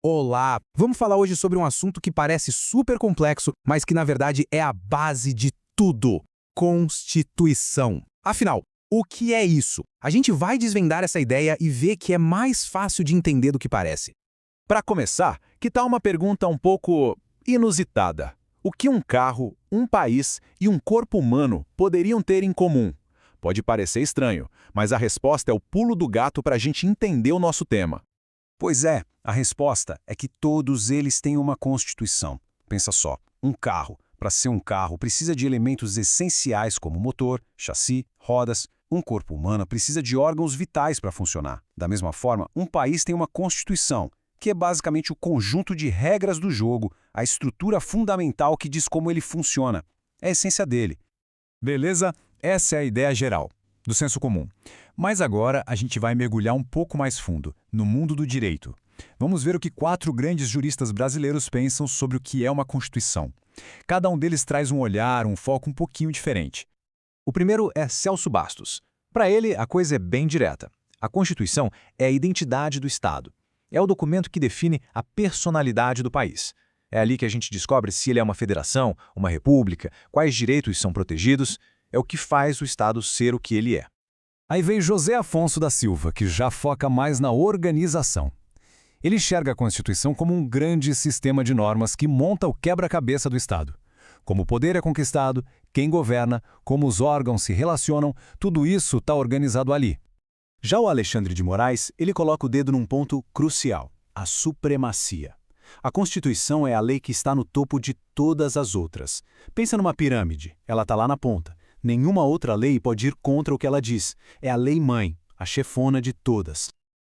Olá! Vamos falar hoje sobre um assunto que parece super complexo, mas que na verdade é a base de tudo: Constituição. Afinal, o que é isso? A gente vai desvendar essa ideia e ver que é mais fácil de entender do que parece. Para começar, que tal uma pergunta um pouco inusitada? O que um carro, um país e um corpo humano poderiam ter em comum? Pode parecer estranho, mas a resposta é o pulo do gato para a gente entender o nosso tema. Pois é, a resposta é que todos eles têm uma constituição. Pensa só, um carro, para ser um carro, precisa de elementos essenciais como motor, chassi, rodas. Um corpo humano precisa de órgãos vitais para funcionar. Da mesma forma, um país tem uma constituição, que é basicamente o conjunto de regras do jogo, a estrutura fundamental que diz como ele funciona. É a essência dele. Beleza? Essa é a ideia geral, do senso comum. Mas agora a gente vai mergulhar um pouco mais fundo, no mundo do direito. Vamos ver o que 4 grandes juristas brasileiros pensam sobre o que é uma Constituição. Cada um deles traz um olhar, um foco um pouquinho diferente. O primeiro é Celso Bastos. Para ele, a coisa é bem direta. A Constituição é a identidade do Estado. É o documento que define a personalidade do país. É ali que a gente descobre se ele é uma federação, uma república, quais direitos são protegidos. É o que faz o Estado ser o que ele é. Aí vem José Afonso da Silva, que já foca mais na organização. Ele enxerga a Constituição como um grande sistema de normas que monta o quebra-cabeça do Estado. Como o poder é conquistado, quem governa, como os órgãos se relacionam, tudo isso está organizado ali. Já o Alexandre de Moraes, ele coloca o dedo num ponto crucial: a supremacia. A Constituição é a lei que está no topo de todas as outras. Pensa numa pirâmide, ela está lá na ponta. Nenhuma outra lei pode ir contra o que ela diz. É a lei-mãe, a chefona de todas.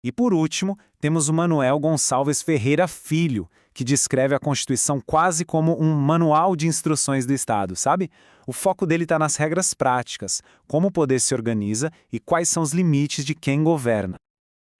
E por último, temos o Manuel Gonçalves Ferreira Filho, que descreve a Constituição quase como um manual de instruções do Estado, sabe? O foco dele está nas regras práticas, como o poder se organiza e quais são os limites de quem governa.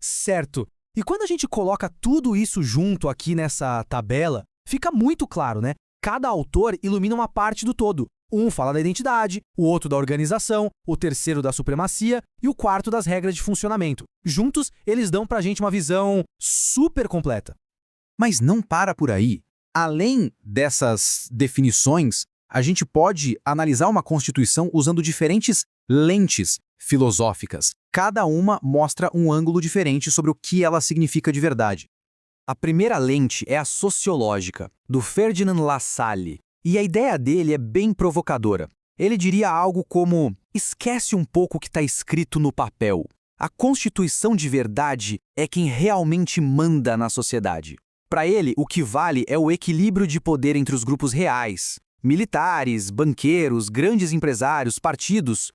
Certo. E quando a gente coloca tudo isso junto aqui nessa tabela, fica muito claro, né? Cada autor ilumina uma parte do todo. Um fala da identidade, o outro da organização, o terceiro da supremacia e o quarto das regras de funcionamento. Juntos, eles dão pra gente uma visão super completa. Mas não para por aí. Além dessas definições, a gente pode analisar uma Constituição usando diferentes lentes filosóficas. Cada uma mostra um ângulo diferente sobre o que ela significa de verdade. A primeira lente é a sociológica, do Ferdinand Lassalle. E a ideia dele é bem provocadora. Ele diria algo como: esquece um pouco o que está escrito no papel. A Constituição de verdade é quem realmente manda na sociedade. Para ele, o que vale é o equilíbrio de poder entre os grupos reais, militares, banqueiros, grandes empresários, partidos.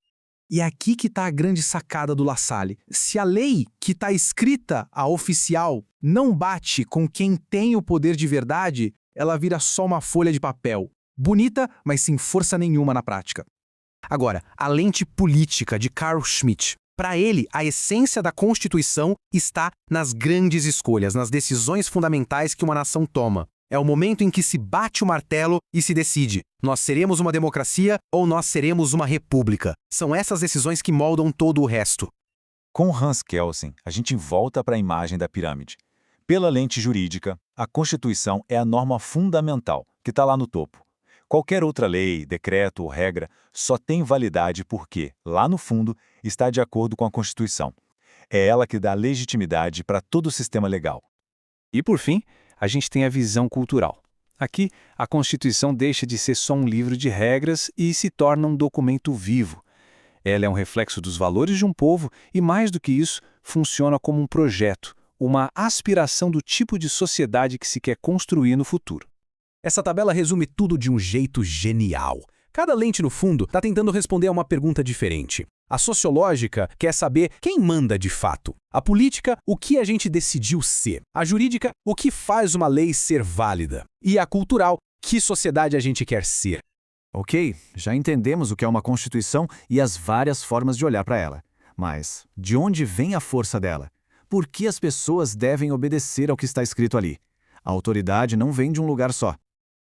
E é aqui que está a grande sacada do Lassalle. Se a lei que está escrita, a oficial, não bate com quem tem o poder de verdade, ela vira só uma folha de papel. Bonita, mas sem força nenhuma na prática. Agora, a lente política de Carl Schmitt. Para ele, a essência da Constituição está nas grandes escolhas, nas decisões fundamentais que uma nação toma. É o momento em que se bate o martelo e se decide: nós seremos uma democracia ou nós seremos uma república. São essas decisões que moldam todo o resto. Com Hans Kelsen, a gente volta para a imagem da pirâmide. Pela lente jurídica, a Constituição é a norma fundamental, que está lá no topo. Qualquer outra lei, decreto ou regra só tem validade porque, lá no fundo, está de acordo com a Constituição. É ela que dá legitimidade para todo o sistema legal. E por fim, a gente tem a visão cultural. Aqui, a Constituição deixa de ser só um livro de regras e se torna um documento vivo. Ela é um reflexo dos valores de um povo e, mais do que isso, funciona como um projeto, uma aspiração do tipo de sociedade que se quer construir no futuro. Essa tabela resume tudo de um jeito genial. Cada lente, no fundo, está tentando responder a uma pergunta diferente. A sociológica quer saber quem manda de fato. A política, o que a gente decidiu ser. A jurídica, o que faz uma lei ser válida. E a cultural, que sociedade a gente quer ser. Ok, já entendemos o que é uma Constituição e as várias formas de olhar para ela. Mas de onde vem a força dela? Por que as pessoas devem obedecer ao que está escrito ali? A autoridade não vem de um lugar só.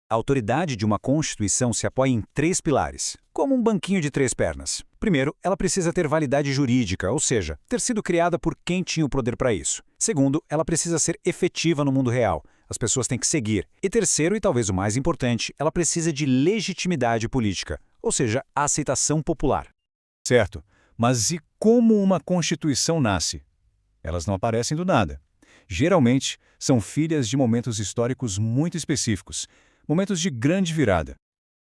A autoridade de uma Constituição se apoia em 3 pilares, como um banquinho de 3 pernas. Primeiro, ela precisa ter validade jurídica, ou seja, ter sido criada por quem tinha o poder para isso. Segundo, ela precisa ser efetiva no mundo real, as pessoas têm que seguir. E terceiro, e talvez o mais importante, ela precisa de legitimidade política, ou seja, a aceitação popular. Certo, mas e como uma Constituição nasce? Elas não aparecem do nada. Geralmente, são filhas de momentos históricos muito específicos, momentos de grande virada.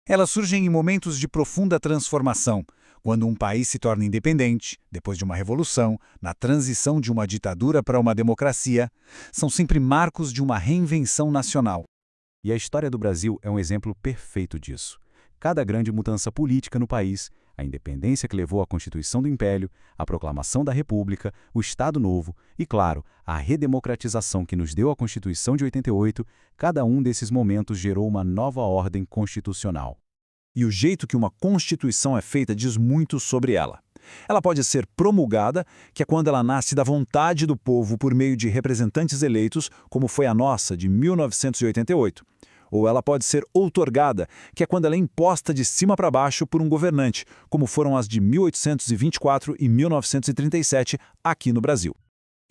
Elas surgem em momentos de profunda transformação, quando um país se torna independente, depois de uma revolução, na transição de uma ditadura para uma democracia, são sempre marcos de uma reinvenção nacional. E a história do Brasil é um exemplo perfeito disso. Cada grande mudança política no país, a independência que levou à Constituição do Império, a proclamação da República, o Estado Novo e, claro, a redemocratização que nos deu a Constituição de 88, cada um desses momentos gerou uma nova ordem constitucional. E o jeito que uma Constituição é feita diz muito sobre ela. Ela pode ser promulgada, que é quando ela nasce da vontade do povo por meio de representantes eleitos, como foi a nossa de 1988. Ou ela pode ser outorgada, que é quando ela é imposta de cima para baixo por um governante, como foram as de 1824 e 1937 aqui no Brasil.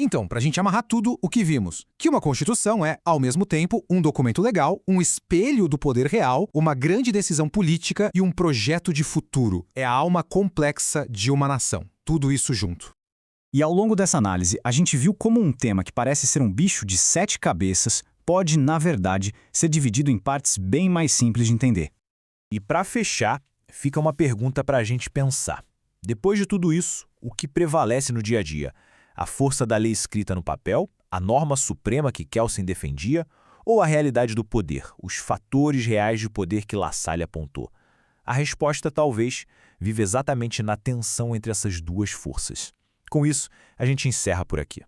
Então, para a gente amarrar tudo, o que vimos? Que uma Constituição é, ao mesmo tempo, um documento legal, um espelho do poder real, uma grande decisão política e um projeto de futuro. É a alma complexa de uma nação. Tudo isso junto. E ao longo dessa análise, a gente viu como um tema que parece ser um bicho de 7 cabeças pode, na verdade, ser dividido em partes bem mais simples de entender. E para fechar, fica uma pergunta para a gente pensar. Depois de tudo isso, o que prevalece no dia a dia? A força da lei escrita no papel, a norma suprema que Kelsen defendia, ou a realidade do poder, os fatores reais de poder que La Salle apontou? A resposta, talvez, vive exatamente na tensão entre essas duas forças. Com isso, a gente encerra por aqui.